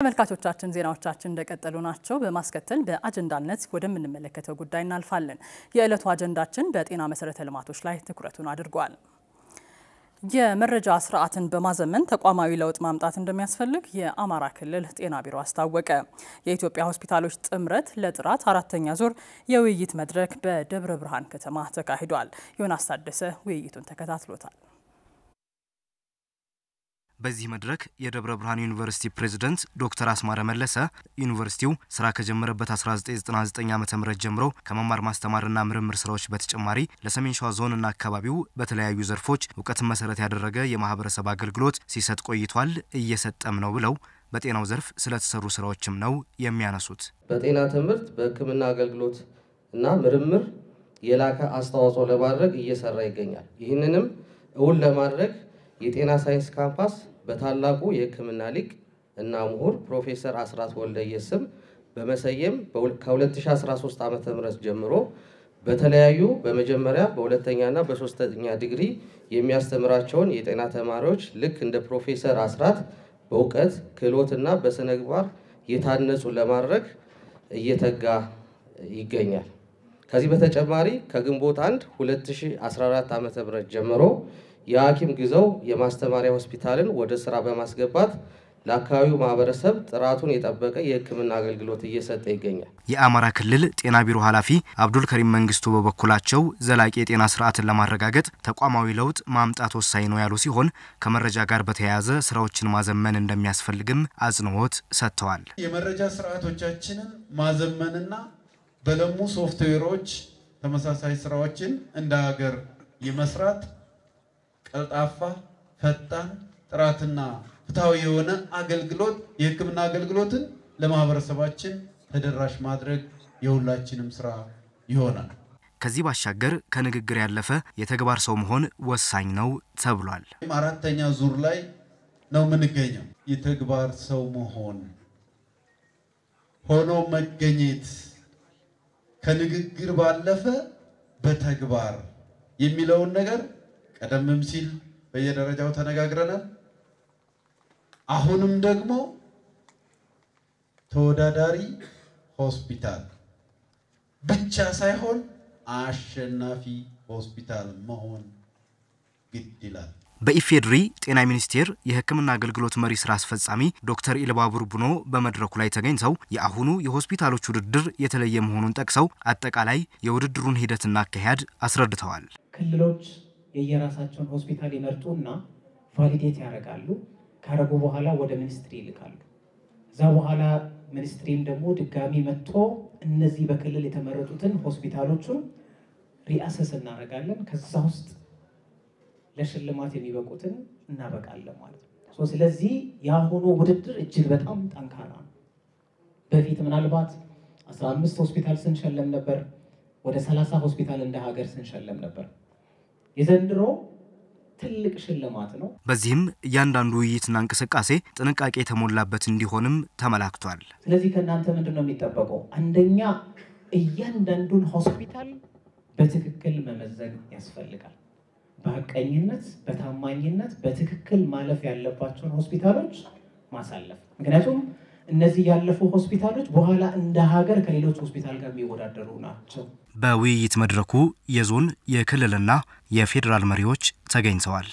ተመልካቾቻችን ዜናዎቻችን እንደቀጠሉ ናቸው። በማስከተል በአጀንዳነት ወደምንመለከተው ጉዳይ እናልፋለን። የዕለቱ አጀንዳችን በጤና መሰረተ ልማቶች ላይ ትኩረቱን አድርጓል። የመረጃ ስርዓትን በማዘመን ተቋማዊ ለውጥ ማምጣት እንደሚያስፈልግ የአማራ ክልል ጤና ቢሮ አስታወቀ። የኢትዮጵያ ሆስፒታሎች ጥምረት ለጥራት አራተኛ ዙር የውይይት መድረክ በደብረ ብርሃን ከተማ ተካሂዷል። ዮናስ ታደሰ ውይይቱን ተከታትሎታል። በዚህ መድረክ የደብረ ብርሃን ዩኒቨርሲቲ ፕሬዝዳንት ዶክተር አስማረ መለሰ ዩኒቨርሲቲው ስራ ከጀመረበት 1999 ዓ.ም ጀምሮ ከመማር ማስተማርና ምርምር ስራዎች በተጨማሪ ለሰሜን ሸዋ ዞንና አካባቢው በተለያዩ ዘርፎች ዕውቀትን መሰረት ያደረገ የማህበረሰብ አገልግሎት ሲሰጥ ቆይቷል እየሰጠም ነው ብለው በጤናው ዘርፍ ስለተሰሩ ስራዎችም ነው የሚያነሱት። በጤና ትምህርት በሕክምና አገልግሎት እና ምርምር የላከ አስተዋጽኦ ለማድረግ እየሰራ ይገኛል። ይህንንም እውን ለማድረግ የጤና ሳይንስ ካምፓስ በታላቁ የሕክምና ሊቅ እና ምሁር ፕሮፌሰር አስራት ወልደየስም በመሰየም ከ2013 ዓ.ም ጀምሮ በተለያዩ በመጀመሪያ በሁለተኛና በሶስተኛ ዲግሪ የሚያስተምራቸውን የጤና ተማሪዎች ልክ እንደ ፕሮፌሰር አስራት በእውቀት ክህሎትና በስነ ምግባር የታነጹ ለማድረግ እየተጋ ይገኛል። ከዚህ በተጨማሪ ከግንቦት 1 2014 ዓ.ም ጀምሮ የሐኪም ግዘው የማስተማሪያ ሆስፒታልን ወደ ስራ በማስገባት ለአካባቢው ማህበረሰብ ጥራቱን የጠበቀ የሕክምና አገልግሎት እየሰጠ ይገኛል። የአማራ ክልል ጤና ቢሮ ኃላፊ አብዱል ከሪም መንግስቱ በበኩላቸው ዘላቂ የጤና ስርዓትን ለማረጋገጥ ተቋማዊ ለውጥ ማምጣት ወሳኝ ነው ያሉ ሲሆን ከመረጃ ጋር በተያያዘ ስራዎችን ማዘመን እንደሚያስፈልግም አጽንኦት ሰጥተዋል። የመረጃ ስርዓቶቻችንን ማዘመንና በለሙ ሶፍትዌሮች ተመሳሳይ ስራዎችን እንደ ሀገር የመስራት ቀልጣፋ ፈጣን ጥራትና ፍትሃዊ የሆነ አገልግሎት የሕክምና አገልግሎትን ለማህበረሰባችን ተደራሽ ማድረግ የሁላችንም ስራ ይሆናል። ከዚህ ባሻገር ከንግግር ያለፈ የተግባር ሰው መሆን ወሳኝ ነው ተብሏል። አራተኛ ዙር ላይ ነው የምንገኘው። የተግባር ሰው መሆን ሆኖ መገኘት ከንግግር ባለፈ በተግባር የሚለውን ነገር ቀደምም ሲል በየደረጃው ተነጋግረናል። አሁንም ደግሞ ተወዳዳሪ ሆስፒታል ብቻ ሳይሆን አሸናፊ ሆስፒታል መሆን ግድ ይላል። በኢፌድሪ ጤና ሚኒስቴር የሕክምና አገልግሎት መሪ ስራ አስፈጻሚ ዶክተር ኢልባቡር ቡኖ በመድረኩ ላይ ተገኝተው የአሁኑ የሆስፒታሎች ውድድር የተለየ መሆኑን ጠቅሰው አጠቃላይ የውድድሩን ሂደትና አካሄድ አስረድተዋል። ክልሎች የየራሳቸውን ሆስፒታል ይመርጡና ቫሊዴት ያደርጋሉ። ካረጉ በኋላ ወደ ሚኒስትሪ ይልካሉ። እዛ በኋላ ሚኒስትሪም ደግሞ ድጋሚ መጥቶ እነዚህ በክልል የተመረጡትን ሆስፒታሎቹን ሪአሰስ እናደርጋለን። ከዛ ውስጥ ለሽልማት የሚበቁትን እናበቃለን ማለት ነው። ስለዚህ የአሁኑ ውድድር እጅግ በጣም ጠንካራ ነው። በፊት ምናልባት 15 ሆስፒታል ስንሸለም ነበር፣ ወደ 30 ሆስፒታል እንደ ሀገር ስንሸለም ነበር። የዘንድሮ ትልቅ ሽልማት ነው። በዚህም እያንዳንዱ ውይይትና እንቅስቃሴ ጥንቃቄ የተሞላበት እንዲሆንም ተመላክቷል። ስለዚህ ከእናንተ ምንድነው የሚጠበቀው? አንደኛ እያንዳንዱን ሆስፒታል በትክክል መመዘን ያስፈልጋል። በሐቀኝነት በታማኝነት በትክክል ማለፍ ያለባቸውን ሆስፒታሎች ማሳለፍ። ምክንያቱም እነዚህ ያለፉ ሆስፒታሎች በኋላ እንደ ሀገር ከሌሎች ሆስፒታል ጋር የሚወዳደሩ ናቸው። በውይይት መድረኩ የዞን የክልልና የፌደራል መሪዎች ተገኝተዋል።